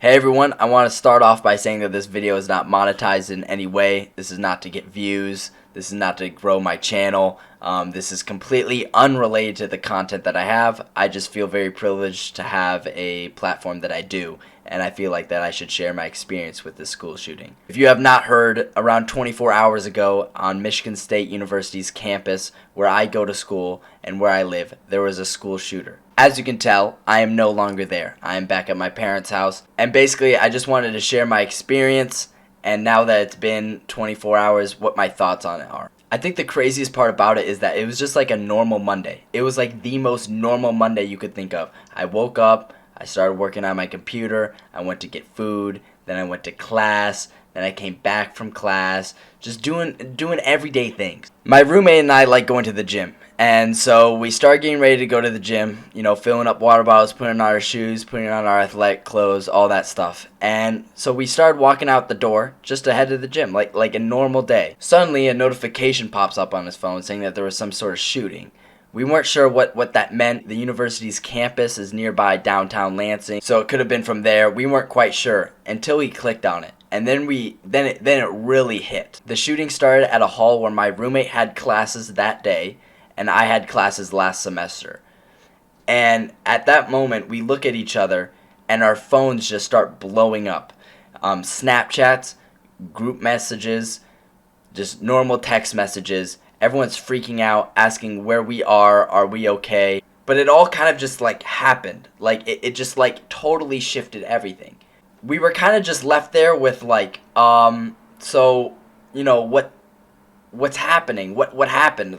Hey everyone, I want to start off by saying that this video is not monetized in any way. This is not to get views. This is not to grow my channel. This is completely unrelated to the content that I have. I just feel very privileged to have a platform that I do, and I feel like that I should share my experience with this school shooting. If you have not heard, around 24 hours ago on Michigan State University's campus where I go to school and where I live, there was a school shooter. As you can tell, I am no longer there. I am back at my parents' house, and basically I just wanted to share my experience, and now that it's been 24 hours, what my thoughts on it are. I think the craziest part about it is that it was just like a normal Monday. It was like the most normal Monday you could think of. I woke up, I started working on my computer, I went to get food, then I went to class, then I came back from class, just doing everyday things. My roommate and I like going to the gym, and so we started getting ready to go to the gym, filling up water bottles, putting on our shoes, putting on our athletic clothes, all that stuff. And so we started walking out the door just ahead of the gym, like a normal day. Suddenly a notification pops up on his phone saying that there was some sort of shooting. We weren't sure what that meant. The university's campus is nearby downtown Lansing, so it could have been from there. We weren't quite sure until we clicked on it. And then it really hit. The shooting started at a hall where my roommate had classes that day, and I had classes last semester. And at that moment, we look at each other, and our phones just start blowing up. Snapchats, group messages, just normal text messages. Everyone's freaking out, asking where we are we okay? But it all kind of just happened. It just totally shifted everything. We were kind of just left there with what's happening? What happened?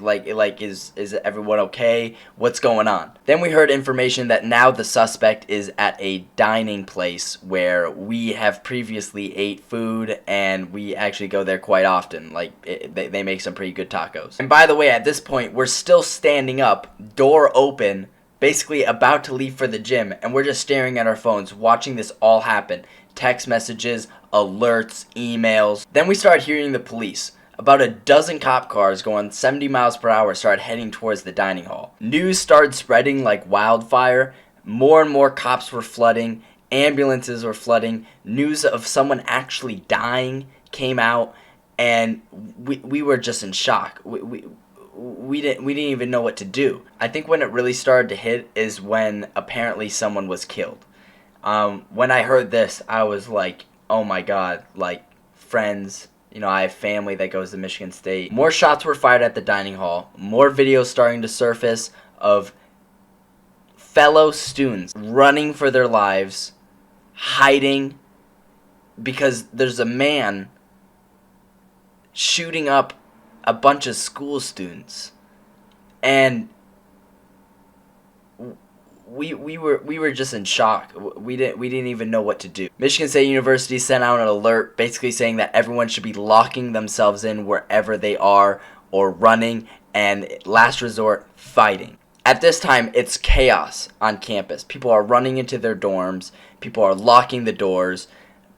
Is everyone okay? What's going on? Then we heard information that now the suspect is at a dining place where we have previously ate food, and we actually go there quite often. They make some pretty good tacos. And by the way, at this point, we're still standing up, door open, basically about to leave for the gym, and we're just staring at our phones, watching this all happen. Text messages, alerts, emails. Then we started hearing the police. About a dozen cop cars going 70 miles per hour started heading towards the dining hall. News started spreading like wildfire. More and more cops were flooding. Ambulances were flooding. News of someone actually dying came out, and we were just in shock. We didn't even know what to do. I think when it really started to hit is when apparently someone was killed. When I heard this, I was like, oh my god, friends. I have family that goes to Michigan State. More shots were fired at the dining hall. More videos starting to surface of fellow students running for their lives, hiding, because there's a man shooting up a bunch of school students. And we were just in shock. We didn't even know what to do. Michigan State University sent out an alert basically saying that everyone should be locking themselves in wherever they are, or running, and last resort, fighting. At this time, it's chaos on campus. People are running into their dorms. People are locking the doors,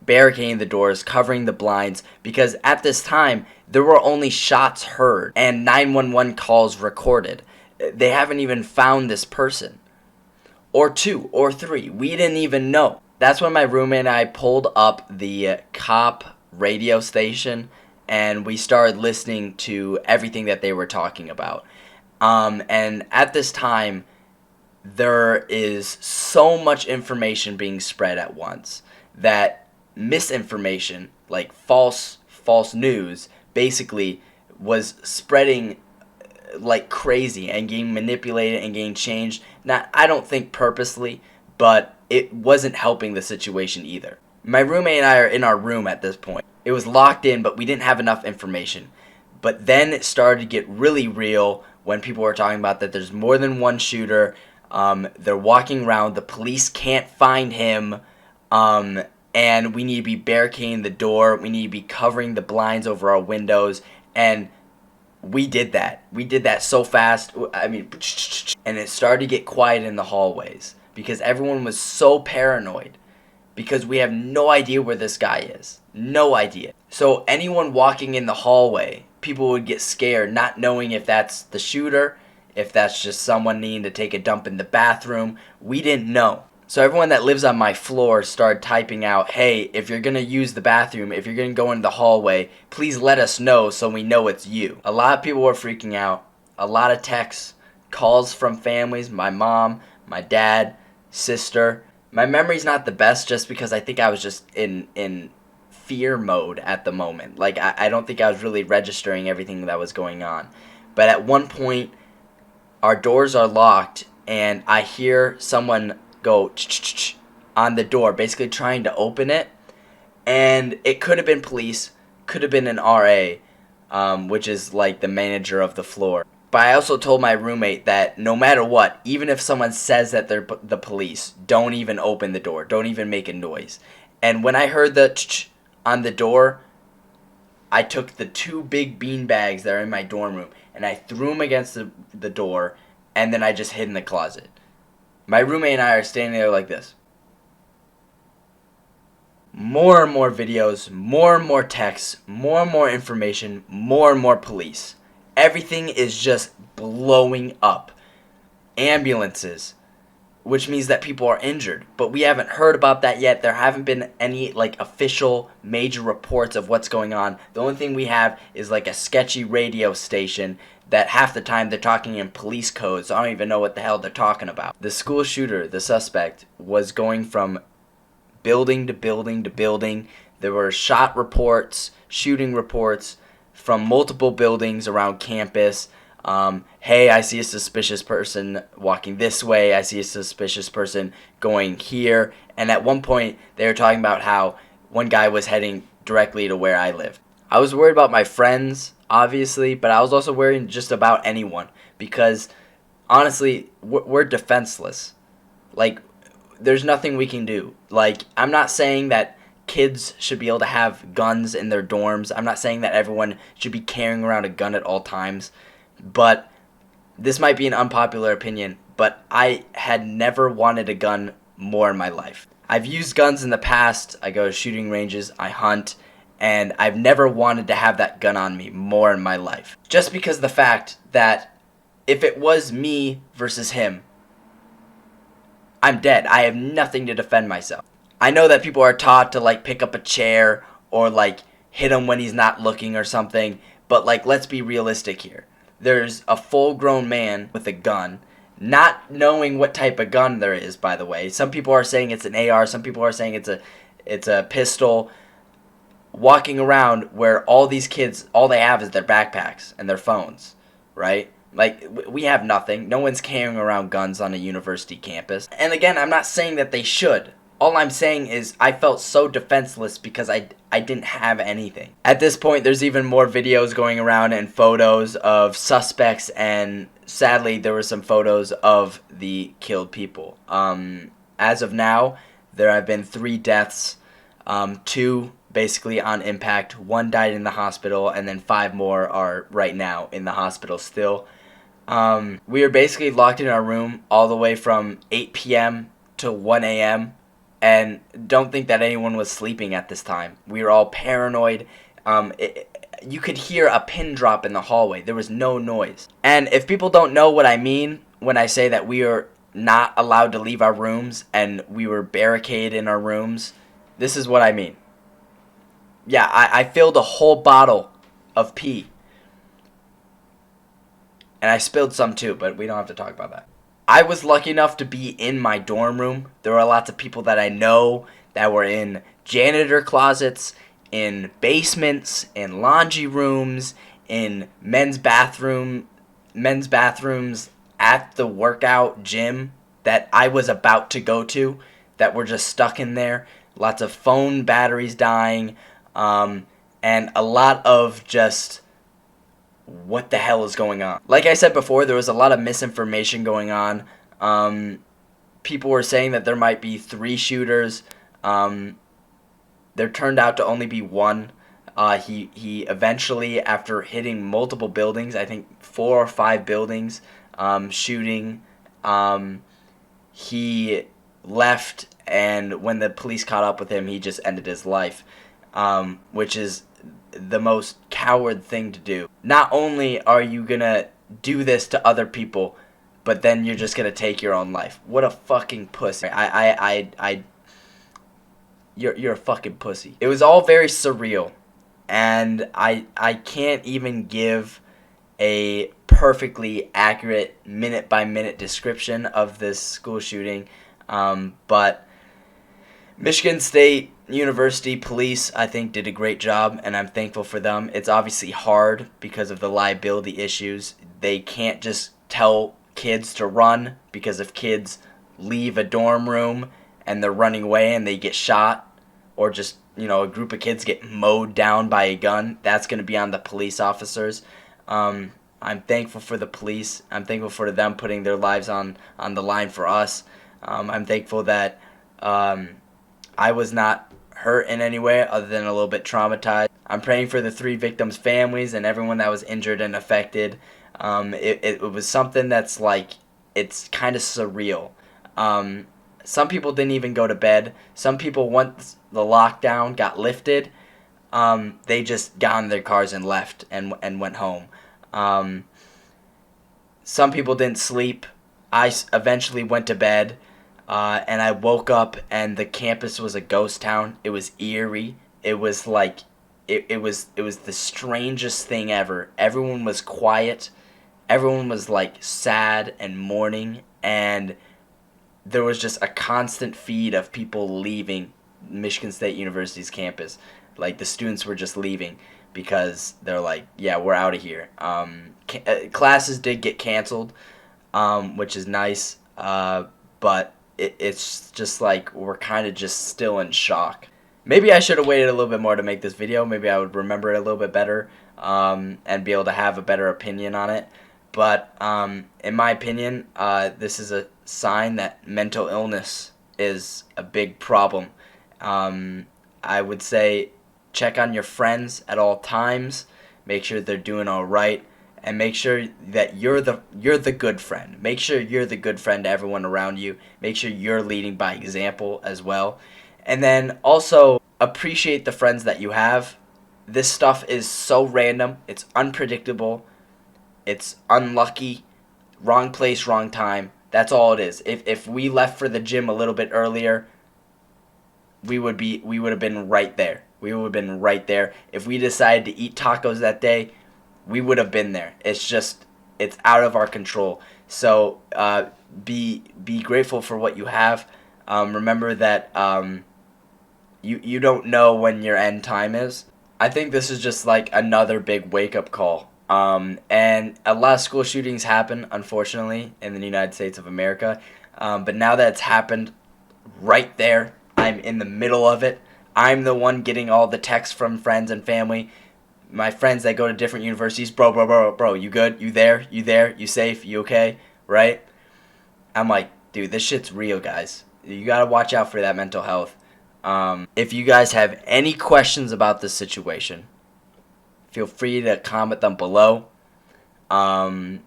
barricading the doors, covering the blinds, because at this time, there were only shots heard and 911 calls recorded. They haven't even found this person. Or two, or three. We didn't even know. That's when my roommate and I pulled up the cop radio station, and we started listening to everything that they were talking about. And at this time, there is so much information being spread at once that misinformation, like false news, basically was spreading like crazy and getting manipulated and getting changed. Not, I don't think purposely, but it wasn't helping the situation either. My roommate and I are in our room at this point. It was locked in, but we didn't have enough information. But then it started to get really real when people were talking about that there's more than one shooter. They're walking around. The police can't find him. And we need to be barricading the door. We need to be covering the blinds over our windows. And we did that. We did that so fast. And it started to get quiet in the hallways because everyone was so paranoid because we have no idea where this guy is. No idea. So anyone walking in the hallway, people would get scared, not knowing if that's the shooter, if that's just someone needing to take a dump in the bathroom. We didn't know. So everyone that lives on my floor started typing out, hey, if you're going to use the bathroom, if you're going to go into the hallway, please let us know so we know it's you. A lot of people were freaking out. A lot of texts, calls from families, my mom, my dad, sister. My memory's not the best just because I think I was just in fear mode at the moment. Like, I don't think I was really registering everything that was going on. But at one point, our doors are locked, and I hear someone go on the door, basically trying to open it. And it could have been police, could have been an RA, which is like the manager of the floor. But I also told my roommate that no matter what, even if someone says that they're the police, don't even open the door. Don't even make a noise. And when I heard the on the door, I took the 2 big bean bags that are in my dorm room and I threw them against the door, and then I just hid in the closet. My roommate and I are standing there like this. More and more videos, more and more texts, more and more information, more and more police. Everything is just blowing up. Ambulances, which means that people are injured. But we haven't heard about that yet. There haven't been any official major reports of what's going on. The only thing we have is a sketchy radio station that half the time they're talking in police codes. So I don't even know what the hell they're talking about. The school shooter, the suspect, was going from building to building to building. There were shot reports, shooting reports from multiple buildings around campus. Hey, I see a suspicious person walking this way. I see a suspicious person going here. And at one point, they were talking about how one guy was heading directly to where I live. I was worried about my friends, obviously, but I was also worried just about anyone because, honestly, we're defenseless. There's nothing we can do. I'm not saying that kids should be able to have guns in their dorms. I'm not saying that everyone should be carrying around a gun at all times. But this might be an unpopular opinion, but I had never wanted a gun more in my life. I've used guns in the past. I go to shooting ranges, I hunt, and I've never wanted to have that gun on me more in my life. Just because of the fact that if it was me versus him, I'm dead. I have nothing to defend myself. I know that people are taught to pick up a chair or hit him when he's not looking or something, but let's be realistic here. There's a full-grown man with a gun, not knowing what type of gun there is, by the way. Some people are saying it's an AR, some people are saying it's a pistol, walking around where all these kids, all they have is their backpacks and their phones, right? We have nothing. No one's carrying around guns on a university campus. And again, I'm not saying that they should. All I'm saying is I felt so defenseless because I didn't have anything. At this point, there's even more videos going around and photos of suspects, and sadly, there were some photos of the killed people. As of now, there have been 3 deaths, 2 basically on impact, 1 died in the hospital, and then 5 more are right now in the hospital still. We were basically locked in our room all the way from 8 p.m. to 1 a.m., and don't think that anyone was sleeping at this time. We were all paranoid. You could hear a pin drop in the hallway. There was no noise. And if people don't know what I mean when I say that we are not allowed to leave our rooms and we were barricaded in our rooms, this is what I mean. Yeah, I filled a whole bottle of pee. And I spilled some too, but we don't have to talk about that. I was lucky enough to be in my dorm room. There were lots of people that I know that were in janitor closets, in basements, in laundry rooms, in men's bathrooms at the workout gym that I was about to go to that were just stuck in there. Lots of phone batteries dying, and a lot of just what the hell is going on? Like I said before, there was a lot of misinformation going on. People were saying that there might be 3 shooters. There turned out to only be 1. He eventually, after hitting multiple buildings, I think 4 or 5 buildings, shooting, he left, and when the police caught up with him, he just ended his life, which is the most coward thing to do. Not only are you gonna do this to other people, but then you're just gonna take your own life. What a fucking pussy. You're a fucking pussy. It was all very surreal, and I can't even give a perfectly accurate minute by minute description of this school shooting, but Michigan State University police, I think, did a great job, and I'm thankful for them. It's obviously hard because of the liability issues. They can't just tell kids to run, because if kids leave a dorm room and they're running away and they get shot, or just, a group of kids get mowed down by a gun, that's going to be on the police officers. I'm thankful for the police. I'm thankful for them putting their lives on the line for us. I'm thankful that I was not hurt in any way other than a little bit traumatized. I'm praying for the 3 victims' families and everyone that was injured and affected. It was something that's like, it's kind of surreal. Some people didn't even go to bed. Some people, once the lockdown got lifted, they just got in their cars and left and went home. Some people didn't sleep. I eventually went to bed. And I woke up and the campus was a ghost town. It was eerie. It was like, it was the strangest thing ever. Everyone was quiet. Everyone was like sad and mourning, and there was just a constant feed of people leaving Michigan State University's campus. Like, the students were just leaving because they're like, yeah, we're out of here. Classes did get canceled, which is nice, but it's just like we're kind of just still in shock. Maybe I should have waited a little bit more to make this video. Maybe I would remember it a little bit better, and be able to have a better opinion on it. But in my opinion, this is a sign that mental illness is a big problem. I would say check on your friends at all times. Make sure they're doing all right. And make sure that you're the good friend. Make sure you're the good friend to everyone around you. Make sure you're leading by example as well. And then also appreciate the friends that you have. This stuff is so random. It's unpredictable. It's unlucky. Wrong place, wrong time. That's all it is. If we left for the gym a little bit earlier, we would have been right there. We would have been right there. If we decided to eat tacos that day, we would have been there. It's out of our control. So be grateful for what you have. Remember that you don't know when your end time is. I think this is just like another big wake-up call. And a lot of school shootings happen, unfortunately, in the United States of America. But now that it's happened right there, I'm in the middle of it. I'm the one getting all the texts from friends and family. My friends that go to different universities, bro, you good? You there? You safe? You okay? Right? I'm like, dude, this shit's real, guys. You gotta watch out for that mental health. If you guys have any questions about this situation, feel free to comment them below. I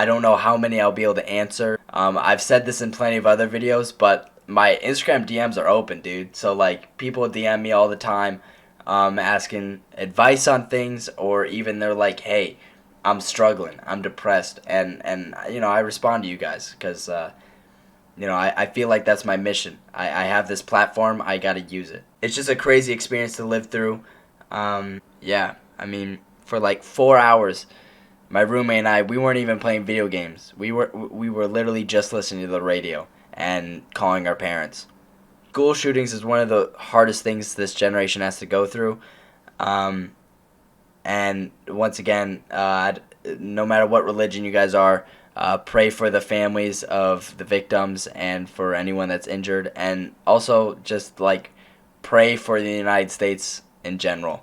don't know how many I'll be able to answer. I've said this in plenty of other videos, but my Instagram DMs are open, dude. So, like, people DM me all the time, asking advice on things, or even they're like, hey, I'm struggling, I'm depressed, and I respond to you guys, because I feel like that's my mission. I have this platform, I gotta use it. It's just a crazy experience to live through. Yeah, I mean, for like 4 hours, my roommate and I, we weren't even playing video games. We were literally just listening to the radio and calling our parents. School shootings is one of the hardest things this generation has to go through. And once again, no matter what religion you guys are, pray for the families of the victims and for anyone that's injured. And also just like pray for the United States in general.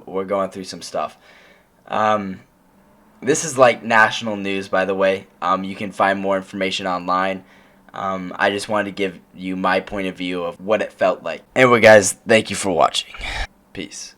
We're going through some stuff. This is like national news, by the way. You can find more information online. I just wanted to give you my point of view of what it felt like. Anyway, guys, thank you for watching. Peace.